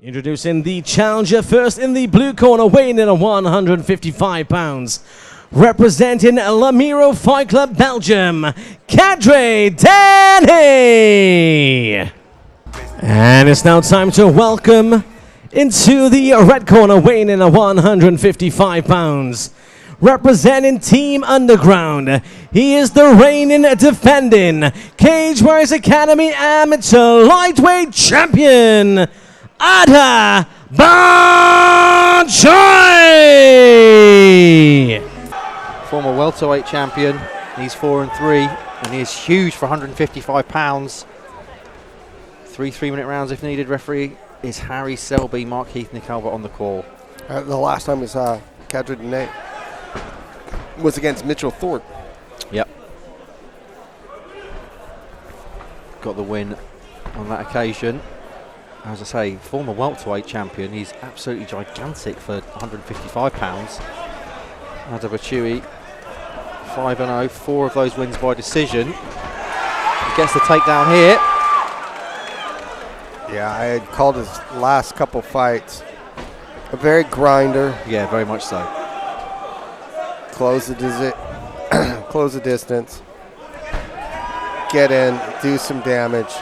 Introducing the challenger first in the blue corner, weighing in at 155 pounds. Representing Lamiro Fight Club Belgium, Kadre Dene. And it's now time to welcome into the red corner, weighing in at 155 pounds. Representing Team Underground, he is the reigning, defending Cagewarriors Academy Amateur Lightweight Champion, Adda Bouchoui. Former welterweight champion, he's 4-3, and he is huge for 155 pounds. 3 3-minute rounds if needed. Referee is Harry Selby. Mark Heath, Nick Albert on the call. The last time we saw Kadre Dene was against Mitchell Thorpe. Yep. Got the win on that occasion. As I say, former welterweight champion. He's absolutely gigantic for 155 pounds. Adda Bouchoui, 5-0, 4 of those wins by decision. He gets the takedown here. Yeah, I had called his last couple fights a very grinder. Yeah, very much so. Close the distance, get in, do some damage.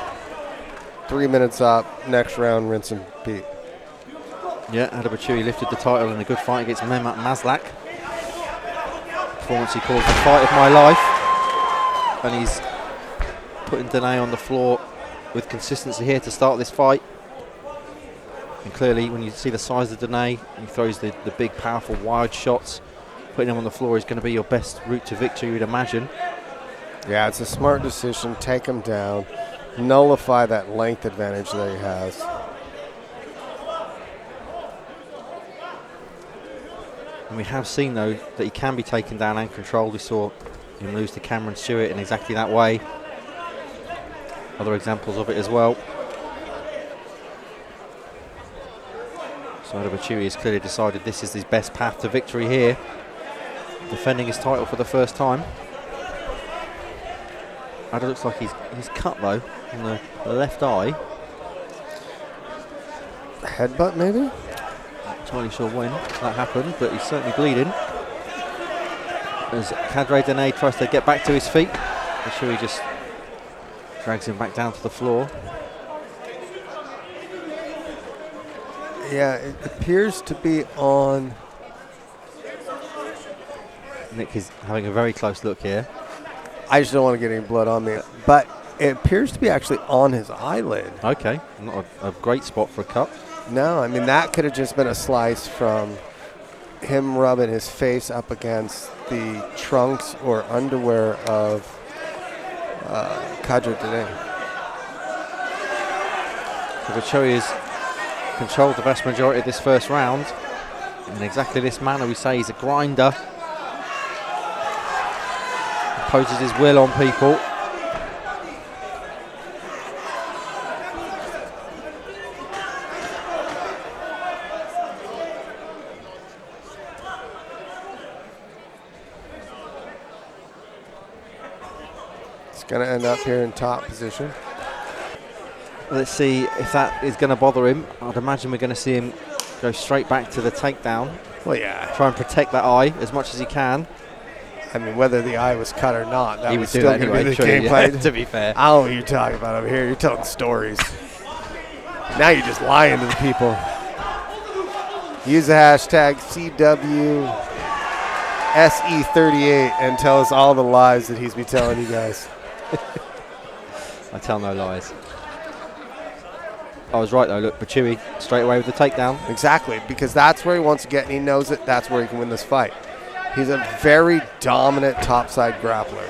3 minutes up, next round, rinse and repeat. Yeah, Adda Bouchoui lifted the title in a good fight against Mehmet Maslak. Performance he calls the fight of my life. And he's putting Dene on the floor with consistency here to start this fight. And clearly, when you see the size of Dene, he throws the big, powerful, wide shots. Putting him on the floor is going to be your best route to victory, you'd imagine. Yeah, it's a smart decision. Take him down. Nullify that length advantage that he has. And we have seen, though, that he can be taken down and controlled. We saw him lose to Cameron Stewart in exactly that way. Other examples of it as well. So Adda Bouchoui has clearly decided this is his best path to victory here. Defending his title for the first time. Adda looks like he's cut, though, in the left eye. Headbutt, maybe? Not entirely sure when that happened, but he's certainly bleeding. As Kadre Dene tries to get back to his feet, Bouchoui just drags him back down to the floor. Yeah, it appears to be on. Nick is having a very close look here. I just don't want to get any blood on me. But it appears to be actually on his eyelid. Okay, not a great spot for a cut. No, I mean, that could have just been a slice from him rubbing his face up against the trunks or underwear of Kadre Dene. Bouchoui has controlled the vast majority of this first round. In exactly this manner, we say he's a grinder. Imposes his will on people. It's going to end up here in top position. Let's see if that is going to bother him. I'd imagine we're going to see him go straight back to the takedown. Well, yeah. Try and protect that eye as much as he can. I mean, whether the eye was cut or not, that He was would do still that going to anyway, be the true, game yeah, plan. to be fair. I don't know what you're talking about over here. You're telling stories. Now you're just lying to the people. Use the hashtag CWSE38 and tell us all the lies that he's been telling you guys. I tell no lies. I was right, though. Look, Bouchoui straight away with the takedown. Exactly, because that's where he wants to get, and he knows it. That's where he can win this fight. He's a very dominant topside grappler.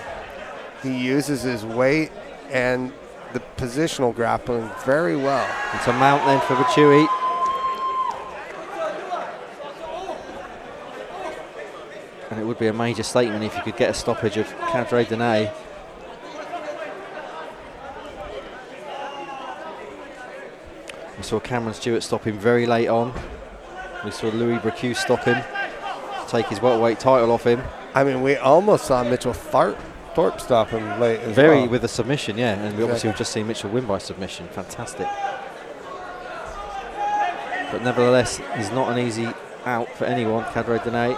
He uses his weight and the positional grappling very well. It's a mount then for Bouchoui. And it would be a major statement if you could get a stoppage of Kadre Dene. We saw Cameron Stewart stop him very late on. We saw Louis Bracue stop him, take his welterweight title off him. I mean, we almost saw Mitchell Thorpe stop him late as well. With a submission, yeah. And we obviously have just seen Mitchell win by submission. Fantastic. But nevertheless, he's not an easy out for anyone, Kadre Dene.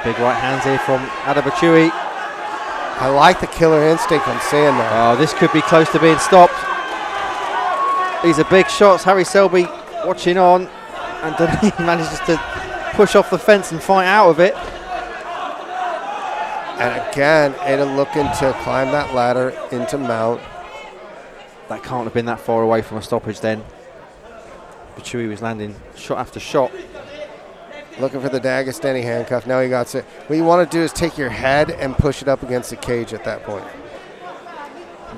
Big right hands here from Adda Bouchoui. I like the killer instinct I'm seeing there. Oh, this could be close to being stopped. These are big shots. Harry Selby watching on, and Dene manages to push off the fence and fight out of it. And again, Ada looking to climb that ladder into mount. That can't have been that far away from a stoppage then. Bouchoui was landing shot after shot. Looking for the Dagestani handcuff. Now he got it. What you want to do is take your head and push it up against the cage at that point.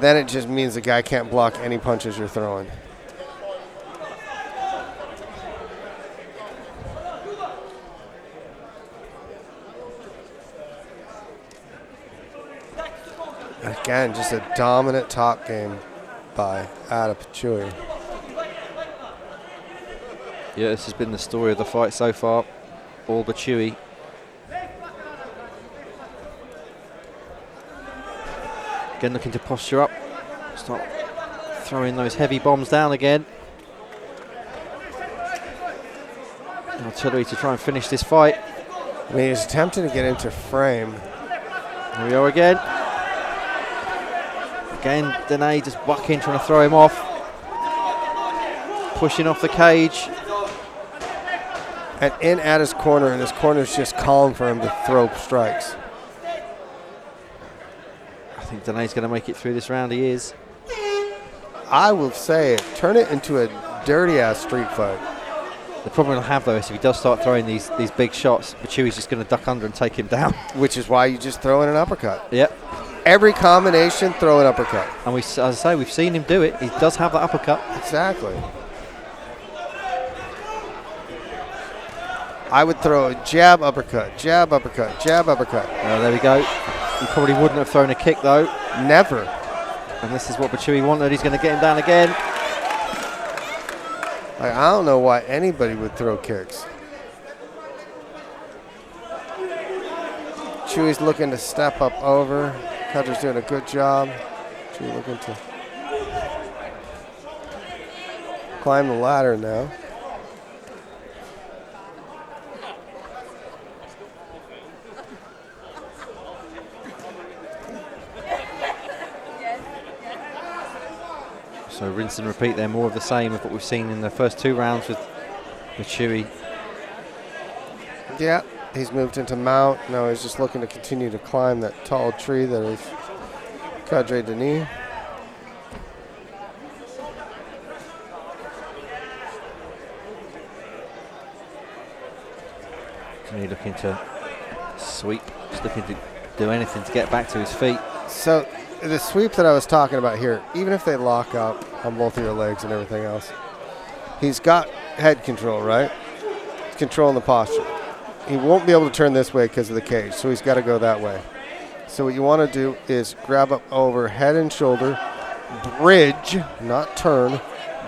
Then it just means the guy can't block any punches you're throwing. Again, just a dominant top game by Adda Bouchoui. Yeah, this has been the story of the fight so far. All Bouchoui. Again, looking to posture up. Start throwing those heavy bombs down again. Artillery to try and finish this fight. I mean, he's attempting to get into frame. Here we are again. Again, Dene just bucking, trying to throw him off. Pushing off the cage. And in Adda's corner, and his corner is just calling for him to throw strikes. I think Dene's going to make it through this round. He is. I will say it. Turn it into a dirty-ass street fight. The problem he'll have, though, is if he does start throwing these big shots, Bouchoui's just going to duck under and take him down. Which is why you just throw in an uppercut. Yep. Every combination, throw an uppercut. And as I say, we've seen him do it. He does have that uppercut. Exactly. I would throw a jab, uppercut, jab, uppercut, jab, uppercut. Oh, there we go. He probably wouldn't have thrown a kick, though. Never. And this is what Bouchoui wanted. He's going to get him down again. Like, I don't know why anybody would throw kicks. Chewy's looking to step up over. Kadre's doing a good job. Chewy looking to climb the ladder now. So rinse and repeat there, more of the same of what we've seen in the first two rounds with Bouchoui. Yeah, he's moved into mount. Now he's just looking to continue to climb that tall tree that is Kadre Dene. Dene looking to sweep, just looking to do anything to get back to his feet. So the sweep that I was talking about here, even if they lock up on both of your legs and everything else, he's got head control, right? He's controlling the posture. He won't be able to turn this way because of the cage, so he's got to go that way. So what you want to do is grab up over head and shoulder, bridge, not turn,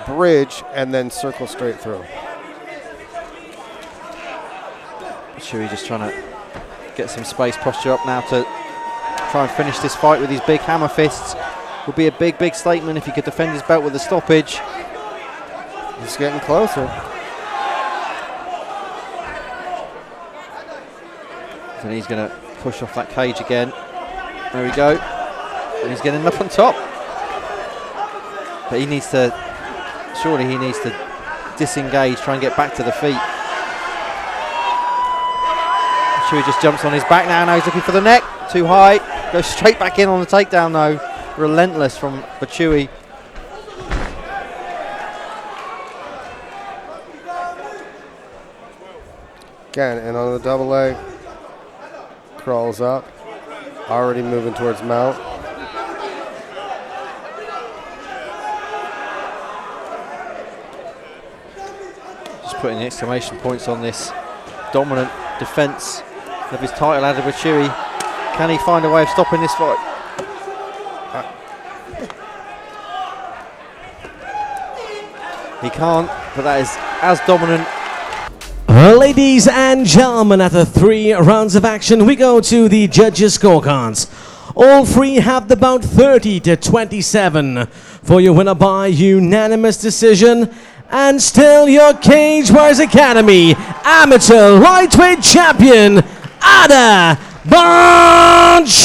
bridge, and then circle straight through. Bouchoui just trying to get some space, posture up now to try and finish this fight with his big hammer fists. Would be a big, big statement if he could defend his belt with a stoppage. He's getting closer. And he's going to push off that cage again. There we go. And he's getting up on top. But he needs to, surely he needs to disengage, try and get back to the feet. Bouchoui just jumps on his back now. Now he's looking for the neck. Too high. Goes straight back in on the takedown though. Relentless from Bouchoui. Again, and on the double leg. Crawls up. Already moving towards mount. Just putting the exclamation points on this dominant defense of his title, Adda Bouchoui. Can he find a way of stopping this fight? He can't, but that is as dominant. Ladies and gentlemen, after 3 rounds of action, we go to the judges' scorecards. All three have the bout 30-27 for your winner by unanimous decision. And still your Cage Warriors Academy amateur lightweight champion, Adda Bouchoui.